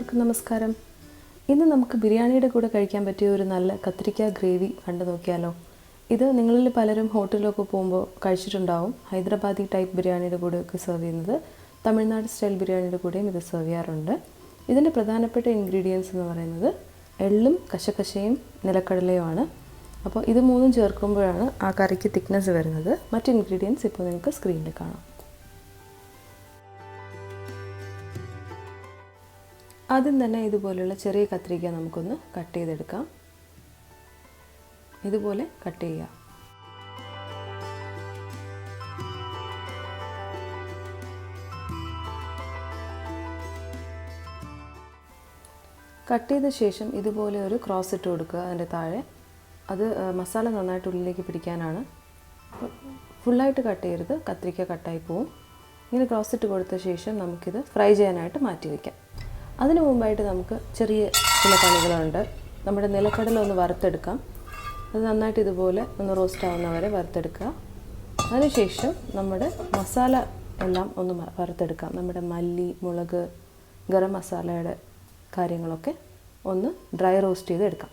എല്ലാവർക്കും നമസ്കാരം. ഇന്ന് നമുക്ക് ബിരിയാണിയുടെ കൂടെ കഴിക്കാൻ പറ്റിയ ഒരു നല്ല കത്തിരിക്ക ഗ്രേവി കണ്ടു നോക്കിയാലോ. ഇത് നിങ്ങളിൽ പലരും ഹോട്ടലിലൊക്കെ പോകുമ്പോൾ കഴിച്ചിട്ടുണ്ടാവും. ഹൈദരാബാദി ടൈപ്പ് ബിരിയാണിയുടെ കൂടെയൊക്കെ സെർവ് ചെയ്യുന്നത്. തമിഴ്നാട് സ്റ്റൈൽ ബിരിയാണിയുടെ കൂടെയും ഇത് സെർവ് ചെയ്യാറുണ്ട്. ഇതിൻ്റെ പ്രധാനപ്പെട്ട ഇൻഗ്രീഡിയൻസ് എന്ന് പറയുന്നത് എള്ളും കശകശയും നിലക്കടലയുമാണ്. അപ്പോൾ ഇത് മൂന്നും ചേർക്കുമ്പോഴാണ് ആ കറിക്ക് തിക്നെസ് വരുന്നത്. മറ്റ് ഇൻഗ്രീഡിയൻസ് ഇപ്പോൾ നിങ്ങൾക്ക് സ്ക്രീനിൽ കാണാം. ആദ്യം തന്നെ ഇതുപോലെയുള്ള ചെറിയ കത്തിരിക്ക നമുക്കൊന്ന് കട്ട് ചെയ്തെടുക്കാം. ഇതുപോലെ കട്ട് ചെയ്യുക. കട്ട് ചെയ്ത ശേഷം ഇതുപോലെ ഒരു ക്രോസ് ഇട്ട് കൊടുക്കുക അതിൻ്റെ താഴെ. അത് മസാല നന്നായിട്ട് ഉള്ളിലേക്ക് പിടിക്കാനാണ്. ഫുള്ളായിട്ട് കട്ട് ചെയ്യരുത്, കത്തിരിക്ക കട്ടായി പോവും. ഇങ്ങനെ ക്രോസ് ഇട്ട് കൊടുത്ത ശേഷം നമുക്കിത് ഫ്രൈ ചെയ്യാനായിട്ട് മാറ്റി വയ്ക്കാം. അതിനു മുമ്പായിട്ട് നമുക്ക് ചെറിയ ചില പണികളുണ്ട്. നമ്മുടെ നിലക്കടല ഒന്ന് വറുത്തെടുക്കാം. അത് നന്നായിട്ട് ഇതുപോലെ ഒന്ന് റോസ്റ്റ് ആവുന്നവരെ വറുത്തെടുക്കുക. അതിനുശേഷം നമ്മുടെ മസാല എല്ലാം ഒന്ന് വറുത്തെടുക്കാം. നമ്മുടെ മല്ലി, മുളക്, ഗരം മസാലയുടെ കാര്യങ്ങളൊക്കെ ഒന്ന് ഡ്രൈ റോസ്റ്റ് ചെയ്ത് എടുക്കാം.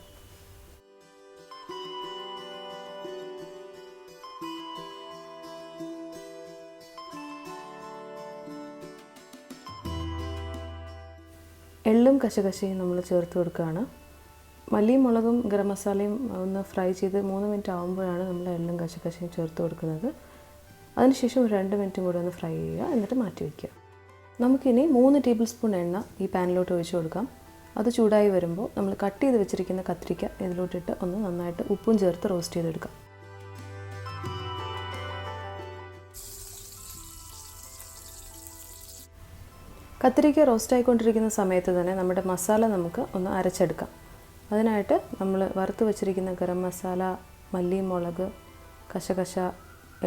എള്ളും കശകശയും നമ്മൾ ചേർത്ത് കൊടുക്കുകയാണ്. മല്ലിയും മുളകും ഗരം മസാലയും ഒന്ന് ഫ്രൈ ചെയ്ത് 3 മിനിറ്റ് ആകുമ്പോഴാണ് നമ്മൾ എള്ളും കശകശയും ചേർത്ത് കൊടുക്കുന്നത്. അതിനുശേഷം ഒരു 2 മിനിറ്റും കൂടെ ഒന്ന് ഫ്രൈ ചെയ്യുക, എന്നിട്ട് മാറ്റി വയ്ക്കുക. നമുക്കിനി 3 ടേബിൾ സ്പൂൺ എണ്ണ ഈ പാനിലോട്ട് ഒഴിച്ച് കൊടുക്കാം. അത് ചൂടായി വരുമ്പോൾ നമ്മൾ കട്ട് ചെയ്ത് വെച്ചിരിക്കുന്ന കത്തിരിക്ക ഇതിലോട്ടിട്ട് ഒന്ന് നന്നായിട്ട് ഉപ്പും ചേർത്ത് റോസ്റ്റ് ചെയ്തെടുക്കാം. കത്തിരിക്ക റോസ്റ്റ് ആയിക്കൊണ്ടിരിക്കുന്ന സമയത്ത് തന്നെ നമ്മുടെ മസാല നമുക്ക് ഒന്ന് അരച്ചെടുക്കാം. അതിനായിട്ട് നമ്മൾ വറുത്ത് വെച്ചിരിക്കുന്ന ഗരം മസാല, മല്ലി, മുളക്, കശകശ,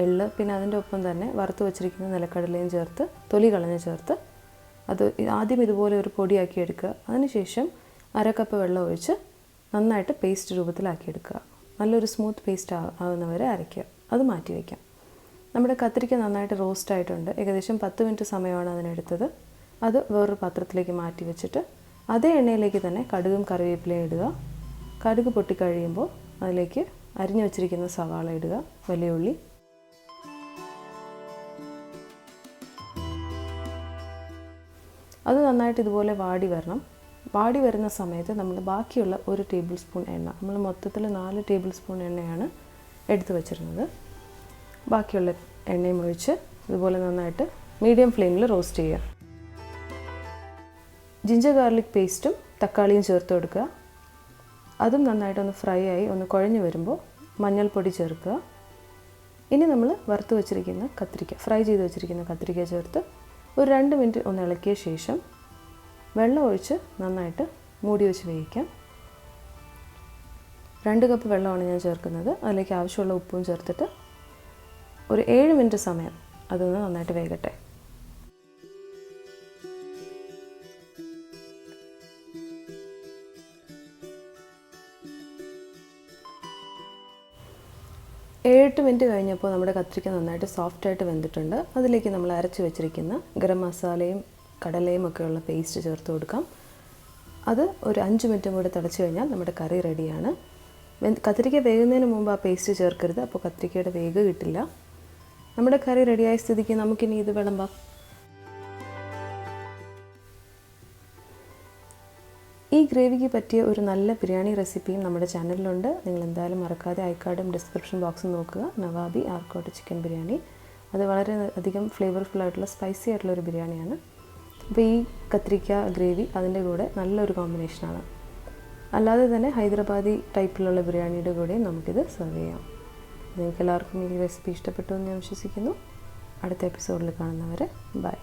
എള്ള്, പിന്നെ അതിൻ്റെ ഒപ്പം തന്നെ വറുത്ത് വെച്ചിരിക്കുന്ന നിലക്കടലയും ചേർത്ത് തൊലി കളഞ്ഞ് ചേർത്ത് അത് ആദ്യം ഇതുപോലെ ഒരു പൊടിയാക്കി എടുക്കുക. അതിനുശേഷം 1/2 കപ്പ് വെള്ളം ഒഴിച്ച് നന്നായിട്ട് പേസ്റ്റ് രൂപത്തിലാക്കിയെടുക്കുക. നല്ലൊരു സ്മൂത്ത് പേസ്റ്റ് ആകുന്നവരെ അരയ്ക്കുക. അത് മാറ്റി വയ്ക്കാം. നമ്മുടെ കത്തിരിക്ക നന്നായിട്ട് റോസ്റ്റ് ആയിട്ടുണ്ട്. ഏകദേശം 10 മിനിറ്റ് സമയമാണ് അതിനെടുത്തത്. അത് വേറൊരു പാത്രത്തിലേക്ക് മാറ്റി വെച്ചിട്ട് അതേ എണ്ണയിലേക്ക് തന്നെ കടുകും കറിവേപ്പിലയും ഇടുക. കടുക് പൊട്ടിക്കഴിയുമ്പോൾ അതിലേക്ക് അരിഞ്ഞു വെച്ചിരിക്കുന്ന സവാള ഇടുക, വലിയ ഉള്ളി. അത് നന്നായിട്ട് ഇതുപോലെ വാടി വരണം. വാടി വരുന്ന സമയത്ത് നമ്മൾ ബാക്കിയുള്ള 1 ടേബിൾ സ്പൂൺ എണ്ണ, നമ്മൾ മൊത്തത്തിൽ 4 ടേബിൾ സ്പൂൺ എണ്ണയാണ് എടുത്തു വച്ചിരുന്നത്, ബാക്കിയുള്ള എണ്ണയും ഒഴിച്ച് ഇതുപോലെ നന്നായിട്ട് മീഡിയം ഫ്ലെയിമിൽ റോസ്റ്റ് ചെയ്യുക. ജിഞ്ചർ ഗാർലിക് പേസ്റ്റും തക്കാളിയും ചേർത്ത് കൊടുക്കുക. അതും നന്നായിട്ടൊന്ന് ഫ്രൈ ആയി ഒന്ന് കുഴഞ്ഞു വരുമ്പോൾ മഞ്ഞൾപ്പൊടി ചേർക്കുക. ഇനി നമ്മൾ വറുത്ത് വെച്ചിരിക്കുന്ന കത്തിരിക്ക, ഫ്രൈ ചെയ്ത് വെച്ചിരിക്കുന്ന കത്തിരിക്ക ചേർത്ത് ഒരു 2 മിനിറ്റ് ഒന്ന് ഇളക്കിയ ശേഷം വെള്ളം ഒഴിച്ച് നന്നായിട്ട് മൂടി വെച്ച് വേവിക്കാം. 2 കപ്പ് വെള്ളമാണ് ഞാൻ ചേർക്കുന്നത്. അതിലേക്ക് ആവശ്യമുള്ള ഉപ്പും ചേർത്തിട്ട് ഒരു 7 മിനിറ്റ് സമയം അതൊന്ന് നന്നായിട്ട് വേകട്ടെ. ഏഴ് മിനിറ്റ് കഴിഞ്ഞപ്പോൾ നമ്മുടെ കത്തിരിക്ക നന്നായിട്ട് സോഫ്റ്റായിട്ട് വെന്തിട്ടുണ്ട്. അതിലേക്ക് നമ്മൾ അരച്ച് വെച്ചിരിക്കുന്ന ഗരം മസാലയും കടലയും ഒക്കെയുള്ള പേസ്റ്റ് ചേർത്ത് കൊടുക്കാം. അത് ഒരു 5 മിനിറ്റും കൂടെ തിളച്ച് കഴിഞ്ഞാൽ നമ്മുടെ കറി റെഡിയാണ്. കത്തിരിക്ക വേകുന്നതിന് മുമ്പ് ആ പേസ്റ്റ് ചേർക്കരുത്, അപ്പോൾ കത്തിരിക്കയുടെ വേഗ് കിട്ടില്ല. നമ്മുടെ കറി റെഡിയായ സ്ഥിതിക്ക് നമുക്കിനി ഇത് വിളമ്പാം. ഈ ഗ്രേവിക്ക് പറ്റിയ ഒരു നല്ല ബിരിയാണി റെസിപ്പിയും നമ്മുടെ ചാനലിലുണ്ട്. നിങ്ങൾ എന്തായാലും മറക്കാതെ ഐക്കാർഡും ഡിസ്ക്രിപ്ഷൻ ബോക്സും നോക്കുക. നവാബി ആർക്കോട്ട് ചിക്കൻ ബിരിയാണി. അത് വളരെ അധികം ഫ്ലേവർഫുൾ ആയിട്ടുള്ള സ്പൈസി ആയിട്ടുള്ളൊരു ബിരിയാണിയാണ്. അപ്പോൾ ഈ കത്തിരിക്ക ഗ്രേവി അതിൻ്റെ കൂടെ നല്ലൊരു കോമ്പിനേഷനാണ്. അല്ലാതെ തന്നെ ഹൈദരാബാദി ടൈപ്പിലുള്ള ബിരിയാണിയുടെ കൂടെയും നമുക്കിത് സെർവ് ചെയ്യാം. നിങ്ങൾക്ക് എല്ലാവർക്കും ഈ റെസിപ്പി ഇഷ്ടപ്പെട്ടു എന്ന് ഞാൻ വിശ്വസിക്കുന്നു. അടുത്ത എപ്പിസോഡിൽ കാണുന്നവരെ ബൈ.